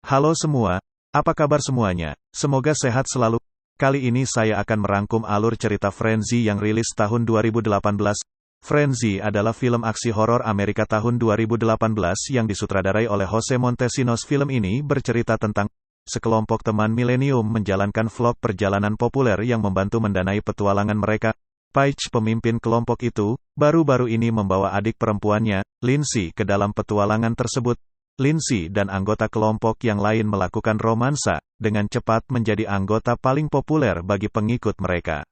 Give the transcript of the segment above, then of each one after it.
Halo semua, apa kabar semuanya? Semoga sehat selalu. Kali ini saya akan merangkum alur cerita Frenzy yang rilis tahun 2018. Frenzy adalah film aksi horor Amerika tahun 2018 yang disutradarai oleh Jose Montesinos. Film ini bercerita tentang sekelompok teman milenium menjalankan vlog perjalanan populer yang membantu mendanai petualangan mereka. Paige, pemimpin kelompok itu, baru-baru ini membawa adik perempuannya, Lindsay, ke dalam petualangan tersebut. Lindsay dan anggota kelompok yang lain melakukan romansa, dengan cepat menjadi anggota paling populer bagi pengikut mereka.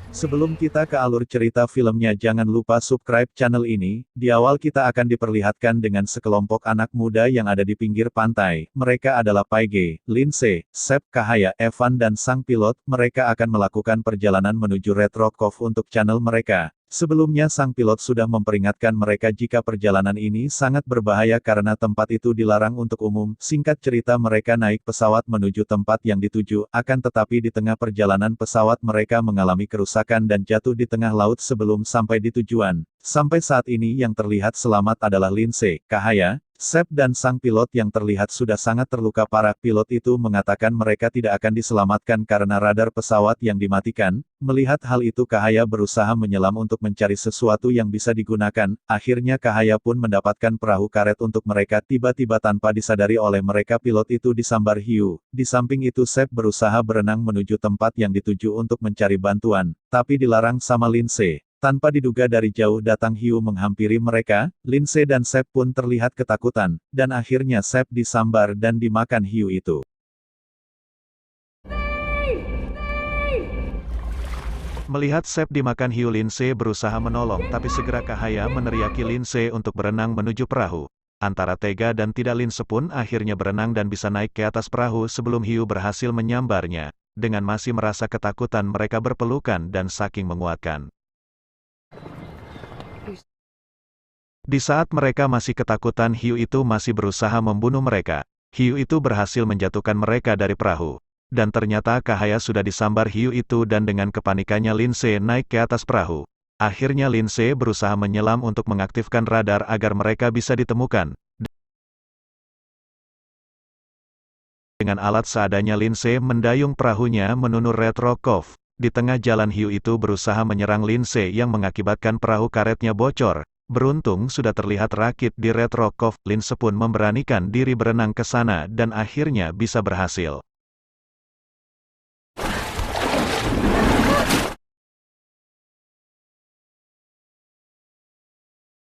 Sebelum kita ke alur cerita filmnya, jangan lupa subscribe channel ini. Di awal kita akan diperlihatkan dengan sekelompok anak muda yang ada di pinggir pantai. Mereka adalah Paige, Lindsay, Seb, Cahaya, Evan dan sang pilot. Mereka akan melakukan perjalanan menuju Red Rock Cove untuk channel mereka. Sebelumnya sang pilot sudah memperingatkan mereka jika perjalanan ini sangat berbahaya karena tempat itu dilarang untuk umum. Singkat cerita, mereka naik pesawat menuju tempat yang dituju, akan tetapi di tengah perjalanan pesawat mereka mengalami kerusakan dan jatuh di tengah laut sebelum sampai di tujuan. Sampai saat ini yang terlihat selamat adalah Lindsay, Cahaya, Seb dan sang pilot yang terlihat sudah sangat terluka parah. Pilot itu mengatakan mereka tidak akan diselamatkan karena radar pesawat yang dimatikan. Melihat hal itu, Cahaya berusaha menyelam untuk mencari sesuatu yang bisa digunakan. Akhirnya Cahaya pun mendapatkan perahu karet untuk mereka. Tiba-tiba tanpa disadari oleh mereka, pilot itu disambar hiu. Di samping itu, Seb berusaha berenang menuju tempat yang dituju untuk mencari bantuan, tapi dilarang sama Lindsay. Tanpa diduga dari jauh datang hiu menghampiri mereka. Lindsay dan Seb pun terlihat ketakutan, dan akhirnya Seb disambar dan dimakan hiu itu. Melihat Seb dimakan hiu, Lindsay berusaha menolong, tapi segera Cahaya meneriaki Lindsay untuk berenang menuju perahu. Antara tega dan tidak, Lindsay pun akhirnya berenang dan bisa naik ke atas perahu sebelum hiu berhasil menyambarnya. Dengan masih merasa ketakutan, mereka berpelukan dan saking menguatkan. Di saat mereka masih ketakutan, hiu itu masih berusaha membunuh mereka. Hiu itu berhasil menjatuhkan mereka dari perahu. Dan ternyata Cahaya sudah disambar hiu itu, dan dengan kepanikannya Lindsay naik ke atas perahu. Akhirnya Lindsay berusaha menyelam untuk mengaktifkan radar agar mereka bisa ditemukan. Dengan alat seadanya Lindsay mendayung perahunya menuju Red Rock Cove. Di tengah jalan hiu itu berusaha menyerang Lindsay yang mengakibatkan perahu karetnya bocor. Beruntung sudah terlihat rakit di Red Rock Cove. Lindsay pun memberanikan diri berenang ke sana dan akhirnya bisa berhasil.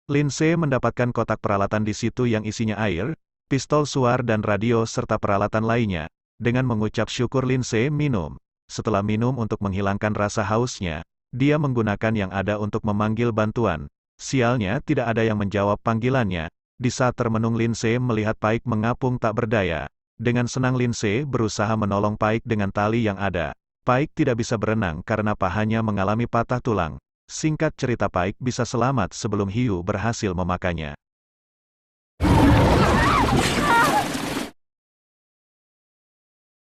Lindsay mendapatkan kotak peralatan di situ yang isinya air, pistol suar dan radio serta peralatan lainnya. Dengan mengucap syukur, Lindsay minum. Setelah minum untuk menghilangkan rasa hausnya, dia menggunakan yang ada untuk memanggil bantuan. Sialnya tidak ada yang menjawab panggilannya. Di saat termenung, Lindsay melihat Paige mengapung tak berdaya. Dengan senang Lindsay berusaha menolong Paige dengan tali yang ada. Paige tidak bisa berenang karena pahanya mengalami patah tulang. Singkat cerita, Paige bisa selamat sebelum hiu berhasil memakannya.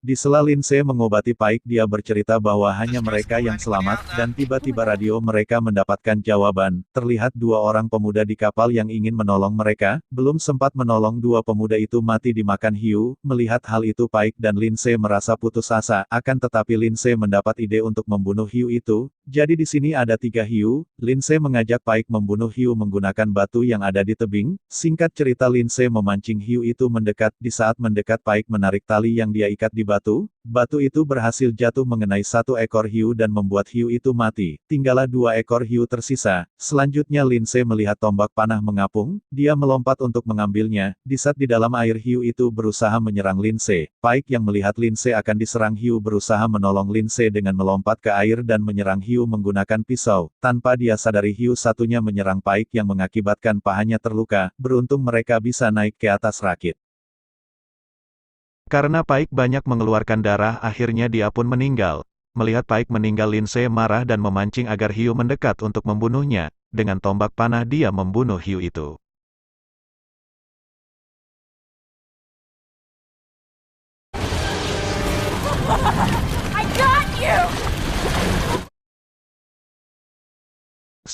Di sela Lindsay mengobati Paige, dia bercerita bahwa hanya mereka yang selamat, dan tiba-tiba radio mereka mendapatkan jawaban. Terlihat dua orang pemuda di kapal yang ingin menolong mereka. Belum sempat menolong, dua pemuda itu mati dimakan hiu. Melihat hal itu, Paige dan Lindsay merasa putus asa. Akan tetapi Lindsay mendapat ide untuk membunuh hiu itu. Jadi di sini ada 3 hiu. Lindsay mengajak Paige membunuh hiu menggunakan batu yang ada di tebing. Singkat cerita, Lindsay memancing hiu itu mendekat. Di saat mendekat, Paige menarik tali yang dia ikat di batu. Batu itu berhasil jatuh mengenai 1 ekor hiu dan membuat hiu itu mati. Tinggallah 2 ekor hiu tersisa. Selanjutnya Lindsay melihat tombak panah mengapung. Dia melompat untuk mengambilnya. Di saat di dalam air, hiu itu berusaha menyerang Lindsay. Paige yang melihat Lindsay akan diserang hiu berusaha menolong Lindsay dengan melompat ke air dan menyerang hiu menggunakan pisau. Tanpa dia sadari, hiu satunya menyerang Paige yang mengakibatkan pahanya terluka. Beruntung mereka bisa naik ke atas rakit. Karena Paige banyak mengeluarkan darah, akhirnya dia pun meninggal. Melihat Paige meninggal, Lindsay marah dan memancing agar hiu mendekat untuk membunuhnya. Dengan tombak panah dia membunuh hiu itu.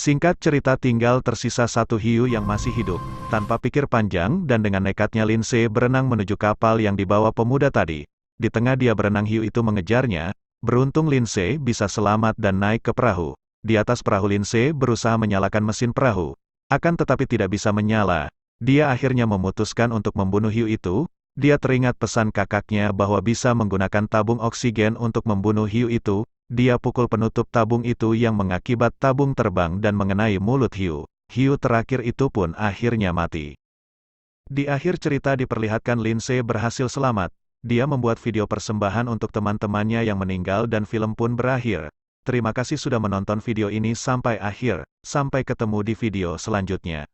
Singkat cerita tinggal tersisa satu hiu yang masih hidup. Tanpa pikir panjang dan dengan nekatnya Lindsay berenang menuju kapal yang dibawa pemuda tadi. Di tengah dia berenang hiu itu mengejarnya, beruntung Lindsay bisa selamat dan naik ke perahu. Di atas perahu Lindsay berusaha menyalakan mesin perahu. Akan tetapi tidak bisa menyala. Dia akhirnya memutuskan untuk membunuh hiu itu. Dia teringat pesan kakaknya bahwa bisa menggunakan tabung oksigen untuk membunuh hiu itu. Dia pukul penutup tabung itu yang mengakibat tabung terbang dan mengenai mulut hiu. Hiu terakhir itu pun akhirnya mati. Di akhir cerita diperlihatkan Lindsay berhasil selamat. Dia membuat video persembahan untuk teman-temannya yang meninggal dan film pun berakhir. Terima kasih sudah menonton video ini sampai akhir. Sampai ketemu di video selanjutnya.